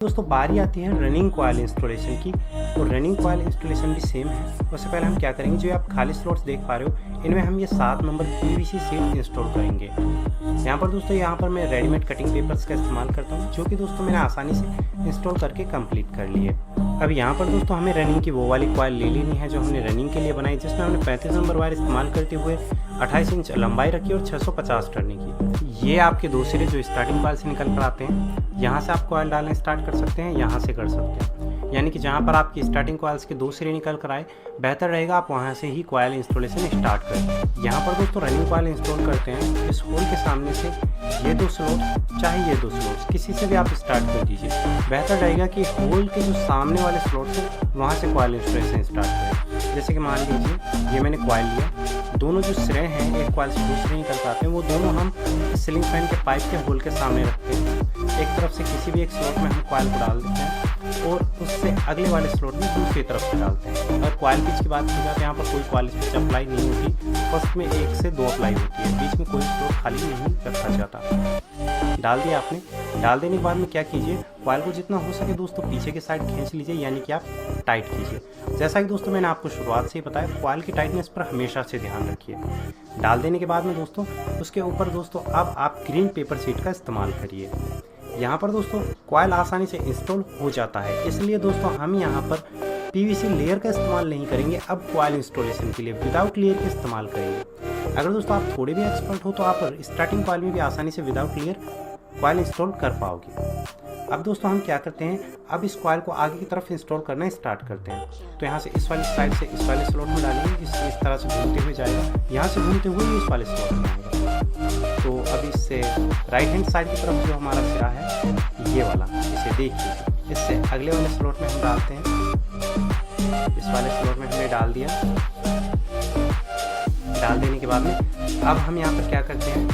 दोस्तों बारी आती है रनिंग कॉइल इंस्टॉलेशन की। तो रनिंग कॉइल इंस्टॉलेशन भी सेम है। उससे पहले हम क्या करेंगे, जो आप खाली स्लॉट्स देख पा रहे हो इनमें हम ये 7 नंबर पीवीसी शीट इंस्टॉल करेंगे। यहाँ पर दोस्तों मैं रेडीमेड कटिंग पेपर्स का इस्तेमाल करता हूँ, जो कि दोस्तों मैंने आसानी से इंस्टॉल करके कंप्लीट कर लिए। अब यहाँ पर दोस्तों हमें रनिंग की वो वाली कॉइल ले लेनी है जो हमने रनिंग के लिए बनाई, जिसमें हमने 35 नंबर वायर इस्तेमाल करते हुए 28 इंच लंबाई रखी और 650 टर्निंग की। ये आपके दो सिरे जो स्टार्टिंग कॉइल से निकल कर आते हैं, यहाँ से आप कॉइल डालना स्टार्ट कर सकते हैं, यहाँ से कर सकते हैं। यानी कि जहाँ पर आपकी स्टार्टिंग कॉइल्स के दो सिरे निकल कर आए, बेहतर रहेगा आप वहाँ से ही कॉइल इंस्टॉलेशन स्टार्ट करें। यहाँ पर दोस्तों रनिंग कॉइल इंस्टॉल करते हैं, इस होल के सामने से ये दो स्लॉट चाहे ये दो स्लॉट किसी से भी आप स्टार्ट कर दीजिए। बेहतर रहेगा कि होल के जो सामने वाले स्लॉट है वहाँ से कॉइल इंस्टॉलेशन स्टार्ट करें। जैसे कि मान लीजिए ये मैंने कॉइल लिया, दोनों जो सिरे हैं एक कॉइल से दूसरे निकल कर आते हैं, वो दोनों हम सीलिंग फैन के पाइप के होल के सामने रखते हैं। एक तरफ से किसी भी एक स्लॉट में हम कॉइल को डाल देते हैं और उससे अगले वाले स्लॉट में दूसरी तरफ से डालते हैं। और कॉइल पिच की बात की जाए तो यहाँ पर कोई कॉइल पिच अप्लाई नहीं होती, फर्स्ट में 1 से 2 अप्लाई होती है, बीच में कोई स्लॉट खाली नहीं रखा जाता। डाल दिया आपने, डाल देने के बाद में क्या कीजिए, कॉइल को जितना हो सके दोस्तों पीछे की साइड खींच लीजिए, यानी कि आप टाइट कीजिए। जैसा कि दोस्तों मैंने आपको शुरुआत से ही बताया, कॉइल की टाइटनेस पर हमेशा से ध्यान रखिए। डाल देने के बाद में दोस्तों उसके ऊपर दोस्तों अब आप ग्रीन पेपर शीट का इस्तेमाल करिए। यहाँ पर दोस्तों कॉइल आसानी से इंस्टॉल हो जाता है, इसलिए दोस्तों हम यहाँ पर पीवीसी लेयर का इस्तेमाल नहीं करेंगे। अब कॉइल इंस्टॉलेशन के लिए विदाउट लेयर का इस्तेमाल करेंगे। अगर दोस्तों आप थोड़े भी एक्सपर्ट हो तो आप स्टार्टिंग कॉइल में भी आसानी से विदाउट लेयर कॉइल इंस्टॉल कर पाओगे। अब दोस्तों हम क्या करते हैं, अब इस कॉइल को आगे की तरफ इंस्टॉल करना स्टार्ट करते हैं। तो यहाँ से इस वाली साइड से इस वाले स्लॉट में डालेंगे, इस तरह से घूमते हुए जाएगा, यहाँ से घूमते हुए इस वाले स्लॉट में आएगा। तो अब इससे राइट हैंड साइड की तरफ जो हमारा सिरा है ये वाला, इसे देखिए, इससे अगले वाले स्लॉट में हम डालते हैं। इस वाले स्लॉट में हमने डाल दिया। डाल देने के बाद में अब हम यहाँ पर क्या करते हैं,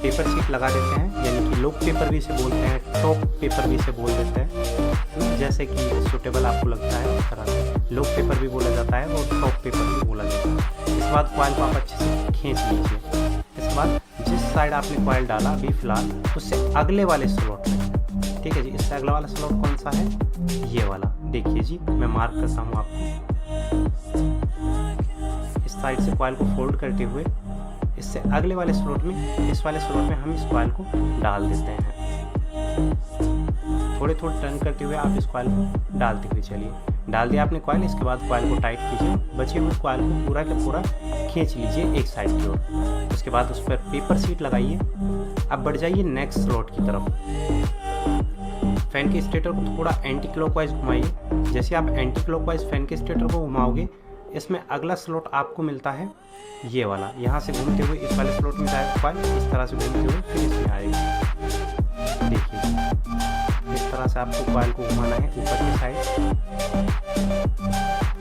पेपर शीट लगा देते हैं, यानी कि लोक पेपर भी इसे बोलते हैं, टॉप पेपर भी इसे बोल देते हैं, जैसे कि सूटेबल आपको लगता है उस तरह से लोक पेपर भी बोला जाता है और टॉप पेपर भी बोला जाता है। इसके बाद कॉइल को आप अच्छे से खींच लीजिए। इसके बाद जिस साइड आपने कॉइल डाला अभी फिलहाल, उससे अगले वाले स्लॉट में, ठीक है जी, इससे अगला वाला स्लॉट कौन सा है, ये वाला देखिए जी, मैं मार्क करता हूँ आपको। इस साइड से कॉइल को फोल्ड करते हुए इससे अगले वाले स्लॉट में, इस वाले स्लॉट में हम इस कॉइल को डाल देते हैं। थोड़े टर्न करते हुए आप इस कॉइल को डालते हुए चलिए। डाल दिया आपने कॉइल, इसके बाद कॉइल को टाइट कीजिए, बचे हुए कॉइल को पूरा का पूरा खींच लीजिए एक साइड की ओर। उसके बाद उस पर पेपर शीट लगाइए। अब बढ़ जाइए नेक्स्ट स्लॉट की तरफ। फैन के स्टेटर को थोड़ा एंटी क्लॉकवाइज घुमाइए। जैसे आप एंटी क्लॉकवाइज फैन के स्टेटर को घुमाओगे, इसमें अगला स्लॉट आपको मिलता है ये वाला, यहाँ से घूमते हुए इस वाले स्लॉट में जाएगा कॉइल, इस तरह से घूमते हुए फिर इसमें आएगा। देखिए इस तरह से आपको कॉइल को घुमाना है ऊपर की साइड।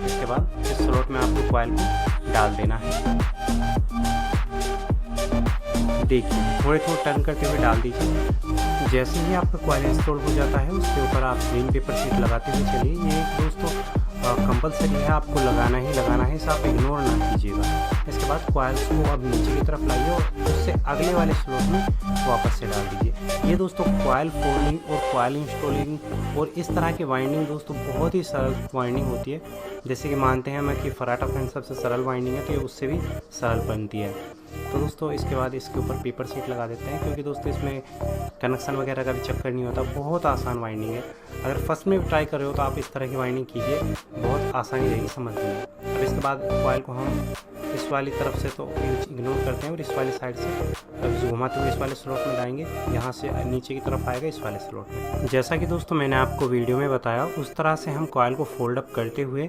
इसके बाद इस स्लॉट में आपको कॉइल को डाल देना है। देखिए थोड़े टर्न करते हुए डाल दीजिए। जैसे ही आपका कॉइल इंस्टॉल हो जाता है उसके ऊपर आप ग्रीन पेपर शीट लगाते हुए चलिए। ये दोस्तों कंपलसरी है, आपको लगाना ही लगाना है, इसे आप इग्नोर ना कीजिएगा। इसके बाद कॉइल्स को अब नीचे की तरफ लाइए और उससे अगले वाले स्लॉट में वापस से डाल दीजिए। ये दोस्तों कॉइल फोल्डिंग और कॉइल इंस्टॉलिंग और इस तरह की वाइंडिंग दोस्तों बहुत ही सरल वाइंडिंग होती है। जैसे कि मानते हैं मैं कि फराटा फैन सबसे सरल वाइंडिंग है, तो ये उससे भी सरल बनती है। तो दोस्तों इसके बाद इसके ऊपर पेपर शीट लगा देते हैं, क्योंकि दोस्तों इसमें कनेक्शन वगैरह का भी चक्कर नहीं होता, बहुत आसान वाइंडिंग है। अगर फर्स्ट में भी ट्राई कर रहे हो तो आप इस तरह की वाइंडिंग कीजिए, बहुत आसानी रहेगी समझने में। अब इसके बाद कॉइल को हम इस वाली तरफ से तो इग्नोर करते हैं और इस वाली साइड से अब घुमाते हुए इस वाले स्लॉट में डालेंगे, यहाँ से नीचे की तरफ आएगा इस वाले स्लॉट में। जैसा कि दोस्तों मैंने आपको वीडियो में बताया, उस तरह से हम कॉइल को फोल्ड अप करते हुए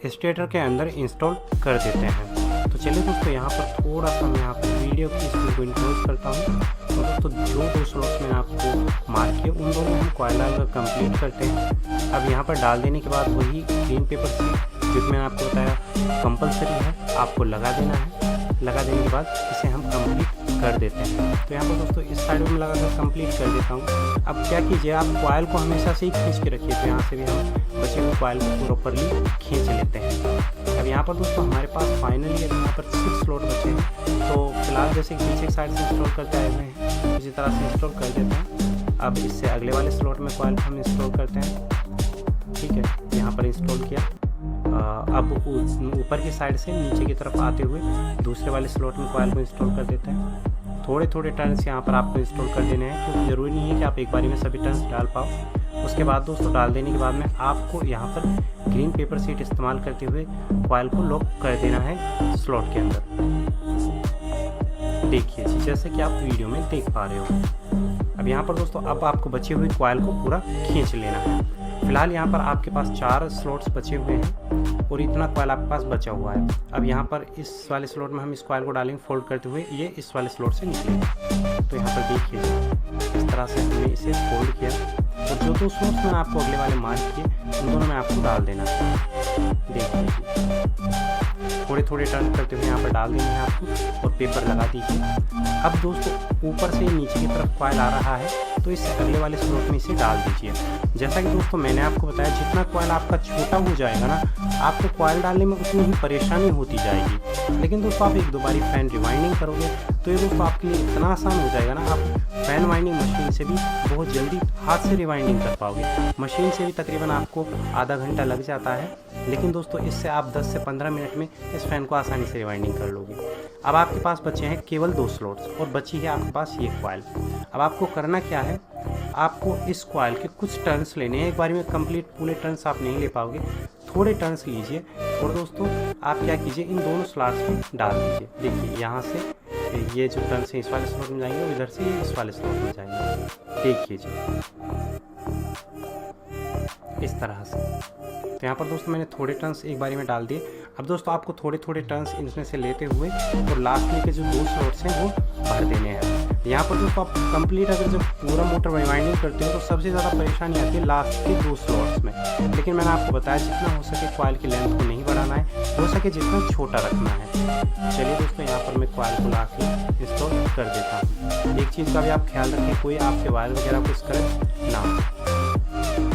स्टेटर के अंदर इंस्टॉल कर देते हैं। तो चलिए दोस्तों यहाँ पर थोड़ा सा मैं यहाँ पर वीडियो की स्पीड को इंक्रीज करता हूँ। तो दोस्तों जो दो स्लॉट्स मैंने आपको मार्क किए उन दोनों हम कॉइल डालकर कंप्लीट करते हैं। अब यहाँ पर डाल देने के बाद वही ग्रीन पेपर शीट जो मैंने आपको बताया कंपलसरी है, आपको लगा देना है। लगा देने के बाद इसे हम कंप्लीट कर देते हैं। तो यहाँ पर दोस्तों इस साइड में लगाकर कंप्लीट कर देता हूँ। अब क्या कीजिए, आप कॉइल को हमेशा से ही खींच के रखिए, तो यहाँ से भी हम बचे हुए कॉइल को प्रॉपरली खींच लेते हैं। अब यहाँ पर दोस्तों हमारे पास फाइनली यहाँ पर 6 स्लॉट बचे हैं। तो फिलहाल जैसे पीछे साइड से इंस्टॉल करते आए हुए हैं, इसी तरह से इंस्टॉल कर देते हैं। अब इससे अगले वाले स्लॉट में कॉइल हम इंस्टॉल करते हैं। ठीक है, यहाँ पर इंस्टॉल किया। अब ऊपर की साइड से नीचे की तरफ आते हुए दूसरे वाले स्लॉट में कॉइल को इंस्टॉल कर देते हैं। थोड़े थोड़े टर्न्स यहाँ पर आपको इंस्टॉल कर देने हैं, क्योंकि ज़रूरी नहीं है कि आप एक बारी में सभी टर्न्स डाल पाओ। उसके बाद दोस्तों डाल देने के बाद में आपको यहाँ पर ग्रीन पेपर शीट इस्तेमाल करते हुए कॉइल को लॉक कर देना है स्लॉट के अंदर। देखिए जी, जैसे कि आप वीडियो में देख पा रहे हो। अब यहाँ पर दोस्तों अब आपको बचे हुए कॉइल को पूरा खींच लेना है। फिलहाल यहाँ पर आपके पास 4 स्लॉट्स बचे हुए हैं और इतना कॉइल आपके पास बचा हुआ है। अब यहाँ पर इस वाले स्लॉट में हम इस कॉइल को डालेंगे फोल्ड करते हुए, ये इस वाले स्लॉट से निकलेगा। तो यहाँ पर देखिए इस तरह से हमने इसे फोल्ड किया और जो 2 स्लॉट्स मैंने आपको अगले वाले मार्क किए उन दोनों में आपको डाल देना है। देखिए थोड़े थोड़े टर्न करते हुए यहाँ पर डाल देंगे आपको और पेपर लगा दीजिए। अब दोस्तों ऊपर से नीचे की तरफ कॉइल आ रहा है, तो इस अगले वाले स्लॉट में इसे डाल दीजिए। जैसा कि दोस्तों मैंने आपको बताया, जितना कॉइल आपका छोटा हो जाएगा ना, आपको कॉइल डालने में उतनी ही परेशानी होती जाएगी। लेकिन दोस्तों आप 1-2 बारी फैन रिवाइंडिंग करोगे तो ये दोस्तों आपके लिए इतना आसान हो जाएगा ना, आप फैन वाइंडिंग मशीन से भी बहुत जल्दी हाथ से रिवाइंडिंग कर पाओगे। मशीन से भी तकरीबन आपको आधा घंटा लग जाता है, लेकिन दोस्तों इससे आप 10 से 15 मिनट में इस फैन को आसानी से रिवाइंडिंग कर लोगे। अब आपके पास बचे हैं केवल 2 स्लॉट्स और बची है आपके पास ये कॉइल। अब आपको करना क्या है, आपको इस कॉइल के कुछ टर्न्स लेने हैं। एक बार में कंप्लीट पूरे टर्न्स आप नहीं ले पाओगे, थोड़े टर्न्स लीजिए और दोस्तों आप क्या कीजिए, इन दोनों स्लॉट्स में डाल दीजिए। देखिए यहाँ से ये जो टर्न्स हैं इस वाले स्लॉट में जाएंगे और इधर से ये इस वाले स्लॉट में जाएंगे। देखिए जी इस तरह से। तो यहाँ पर दोस्तों मैंने थोड़े टर्न्स एक बारी में डाल दिए। अब दोस्तों आपको थोड़े थोड़े टर्न्स इनमें से लेते हुए और लास्ट में के जो 2 स्लॉट्स हैं वो भर देने हैं। यहाँ पर दोस्तों आप कंप्लीट अगर जब पूरा मोटर रिवाइंडिंग करते हो तो सबसे ज़्यादा परेशानी आती है लास्ट के 2 स्लॉट्स में। लेकिन मैंने आपको बताया जितना हो सके कॉइल की लेंथ को नहीं बढ़ाना है, हो सके जितना छोटा रखना है। चलिए दोस्तों यहाँ पर मैं कॉइल को ला के इंस्टॉल कर देता हूँ। एक चीज़ का भी आप ख्याल रखें, कोई आपके वायर वगैरह को स्क्रैच ना हो।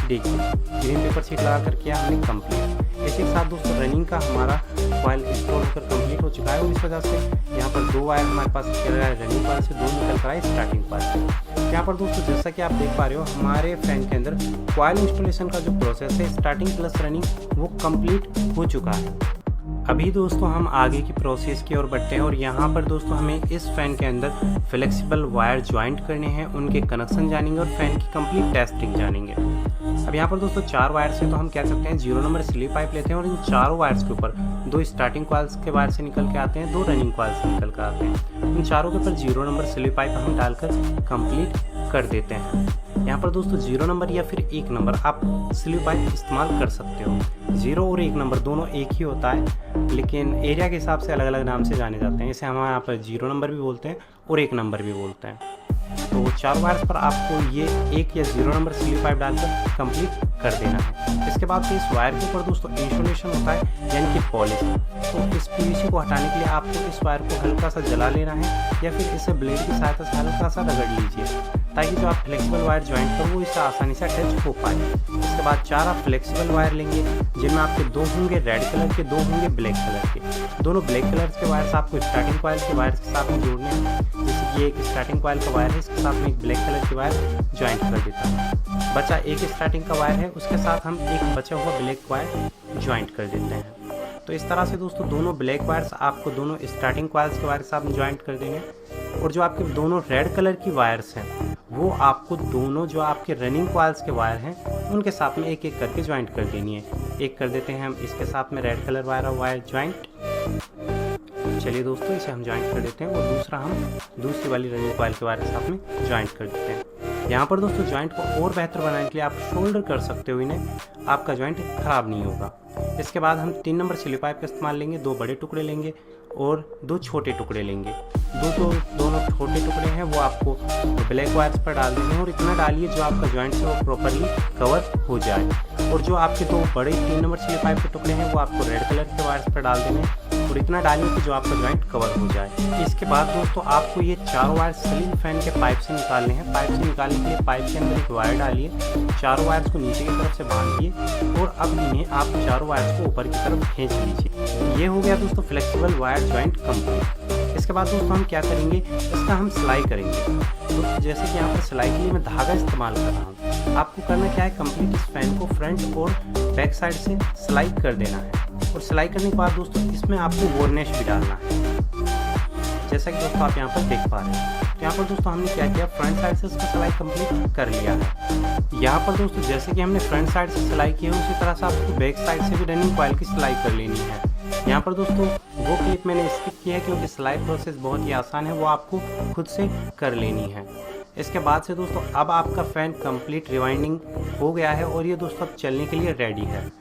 देखिए ग्रीन पेपर शीट लगा कर किया हमने कंप्लीट। इसी के साथ दोस्तों रनिंग का हमारा कॉइल इंस्टॉल होकर कंप्लीट हो चुका है और इस वजह से यहाँ पर 2 वायर हमारे पास निकल रहा है रनिंग कॉइल से, 2 निकल रहा है स्टार्टिंग कॉइल से। यहाँ पर दोस्तों जैसा कि आप देख पा रहे हो, हमारे फैन के अंदर कॉइल इंस्टॉलेशन का जो प्रोसेस है स्टार्टिंग प्लस रनिंग वो कंप्लीट हो चुका है। अभी दोस्तों हम आगे की प्रोसेस की ओर बढ़ते हैं और यहाँ पर दोस्तों हमें इस फ़ैन के अंदर फ्लेक्सिबल वायर ज्वाइंट करने हैं, उनके कनेक्शन जानेंगे और फैन की कंप्लीट टेस्टिंग जानेंगे। अब यहाँ पर दोस्तों 4 वायर से तो हम कह सकते हैं 0 नंबर स्लीप पाइप लेते हैं और इन 4 वायर्स के ऊपर 2 स्टार्टिंग कॉइल्स के वायर से निकल के आते हैं, 2 रनिंग कॉइल्स से निकल कर आते हैं। इन चारों के ऊपर 0 नंबर स्लीप पाइप हम डालकर कंप्लीट कर देते हैं। यहाँ पर दोस्तों 0 नंबर या फिर 1 नंबर आप स्लीप पाइप इस्तेमाल कर सकते हो। 0 और 1 नंबर दोनों एक ही होता है, लेकिन एरिया के हिसाब से अलग अलग नाम से जाने जाते हैं। इसे हम यहाँ पर 0 नंबर भी बोलते हैं और 1 नंबर भी बोलते हैं। तो 4 वायर्स पर आपको ये 1 या 0 नंबर स्लीप पाइप डालकर कंप्लीट कर देना है। इसके बाद से इस वायर के ऊपर दोस्तों इंस्टॉलेशन होता है, यानी कि पॉलिश। तो इस पीवीसी को हटाने के लिए आपको इस वायर को हल्का सा जला लेना है या फिर इसे ब्लेड की सहायता से हल्का सा रगड़ लीजिए, ताकि जो आप फ्लेक्सिबल वायर ज्वाइंट करो वो इससे आसानी से अटैच हो पाए। इसके बाद 4 आप फ्लेक्सिबल वायर लेंगे, जिनमें आपके 2 होंगे रेड कलर के, 2 होंगे ब्लैक कलर के। दोनों ब्लैक कलर के वायर्स आपको स्टार्टिंग कॉइल के वायर के साथ में जोड़ने हैं। जैसे कि एक स्टार्टिंग कॉइल का वायर है, इसके साथ में एक ब्लैक कलर की वायर ज्वाइंट कर देता हूँ। बचा एक स्टार्टिंग का वायर है, उसके साथ हम एक बचा हुआ ब्लैक वायर ज्वाइंट कर देते हैं। तो इस तरह से दोस्तों दोनों ब्लैक वायर्स आपको दोनों स्टार्टिंग कॉइल्स के वायर के साथ में ज्वाइंट कर देंगे और जो आपके दोनों रेड कलर की वायर्स हैं वो आपको दोनों जो आपके रनिंग कॉइल्स के वायर हैं उनके साथ में एक एक करके ज्वाइंट कर देनी है। एक कर देते हैं हम इसके साथ में रेड कलर वायर ज्वाइंट। चलिए दोस्तों इसे हम ज्वाइंट कर देते हैं और दूसरा हम दूसरी वाली रनिंग कॉइल के वायर के साथ में ज्वाइंट कर देते हैं। यहाँ पर दोस्तों ज्वाइंट को और बेहतर बनाने के लिए आप शोल्डर कर सकते हो इन्हें, आपका ज्वाइंट खराब नहीं होगा। इसके बाद हम 3 नंबर स्लीप पाइप का इस्तेमाल लेंगे, 2 बड़े टुकड़े लेंगे और 2 छोटे टुकड़े लेंगे। दोनों छोटे टुकड़े हैं वो आपको ब्लैक वायर्स पर डाल देंगे और इतना डालिए जो आपका ज्वाइंट है वो प्रॉपरली कवर हो जाए। और जो आपके 2 बड़े 3 नंबर स्लीप पाइप के टुकड़े हैं वो आपको रेड कलर के वायर्स पर डाल देंगे और इतना डालिए कि जो आपका ज्वाइंट कवर हो जाए। इसके बाद दोस्तों आपको ये 4 वायर सीलिंग फैन के पाइप से निकालने हैं। पाइप से निकालने के लिए पाइप के अंदर एक वायर डालिए, 4 वायर्स को नीचे की तरफ से बांधिए और अब इन्हें आप 4 वायर्स को ऊपर की तरफ खींच लीजिए। ये हो गया दोस्तों फ्लेक्सिबल वायर ज्वाइंट कंप्लीट। इसके बाद दोस्तों हम क्या करेंगे, इसका हम सिलाई करेंगे। दोस्तों जैसे कि यहाँ पर सिलाई के लिए मैं धागा इस्तेमाल कर रहा हूँ। आपको करना क्या है, कंप्लीट इस फैन को फ्रंट और बैक साइड से सिलाई कर देना है। और सिलाई करने के बाद दोस्तों इसमें आपको वॉर्निश भी डालना है, जैसा कि दोस्तों आप यहाँ पर देख पा रहे हैं। तो यहाँ पर दोस्तों हमने क्या किया, फ्रंट साइड से इसको सिलाई कंप्लीट कर लिया है। यहाँ पर दोस्तों जैसे कि हमने फ्रंट साइड से सिलाई की है, उसी तरह से आपको बैक साइड से भी रनिंग कॉइल की सिलाई कर लेनी है। यहाँ पर दोस्तों वो क्लिप मैंने स्किप किया है क्योंकि सिलाई प्रोसेस बहुत ही आसान है, वो आपको खुद से कर लेनी है। इसके बाद से दोस्तों अब आपका फ़ैन कंप्लीट रिवाइंडिंग हो गया है और ये दोस्तों अब चलने के लिए रेडी है।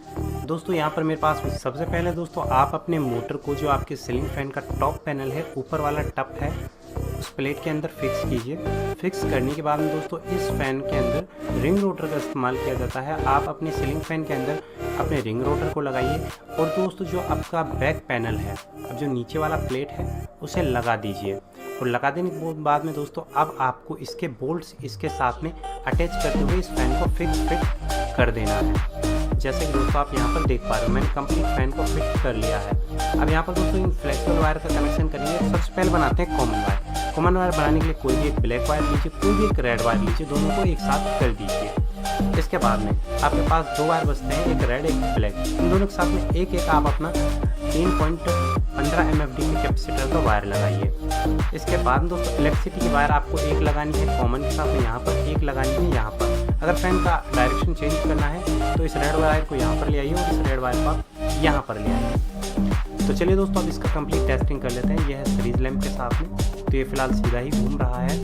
दोस्तों यहाँ पर मेरे पास सबसे पहले दोस्तों आप अपने मोटर को, जो आपके सीलिंग फ़ैन का टॉप पैनल है, ऊपर वाला टप है, उस प्लेट के अंदर फिक्स कीजिए। फिक्स करने के बाद में दोस्तों इस फ़ैन के अंदर रिंग रोटर का इस्तेमाल किया जाता है। आप अपने सीलिंग फ़ैन के अंदर अपने रिंग रोटर को लगाइए और दोस्तों जो आपका बैक पैनल है, अब जो नीचे वाला प्लेट है उसे लगा दीजिए। और लगा देने के बाद में दोस्तों अब आपको इसके बोल्ट्स इसके साथ में अटैच करते हुए इस फ़ैन को फिट कर देना है। जैसे कि दोस्तों आप यहाँ पर देख पा रहे हो, मैंने कंप्लीट फ़ैन को फिट कर लिया है। अब यहाँ पर दोस्तों इन फ्लेक्सिबल वायर का कनेक्शन करेंगे। सबसे पहले बनाते हैं कॉमन वायर। कॉमन वायर बनाने के लिए कोई भी एक ब्लैक वायर लीजिए, कोई भी एक रेड वायर लीजिए, दोनों को एक साथ कर दीजिए। इसके बाद में आपके पास दो वायर बचते हैं, एक रेड एक ब्लैक। इन दोनों के साथ में एक एक आप अपना 3.15 MFD के कैपेसिटर का वायर लगाइए। इसके बाद दोस्तों इलेक्ट्रिसिटी की वायर आपको एक लगानी है कॉमन के साथ में, यहाँ पर एक लगानी है यहाँ पर। अगर फैन का डायरेक्शन चेंज करना है तो इस रेड वायर को यहाँ पर ले आइए और इस रेड वायर को आप यहाँ पर ले आइए। तो चलिए दोस्तों अब इसका कंप्लीट टेस्टिंग कर लेते हैं। यह है सीरीज लैंप के साथ में, तो ये फिलहाल सीधा ही घूम रहा है।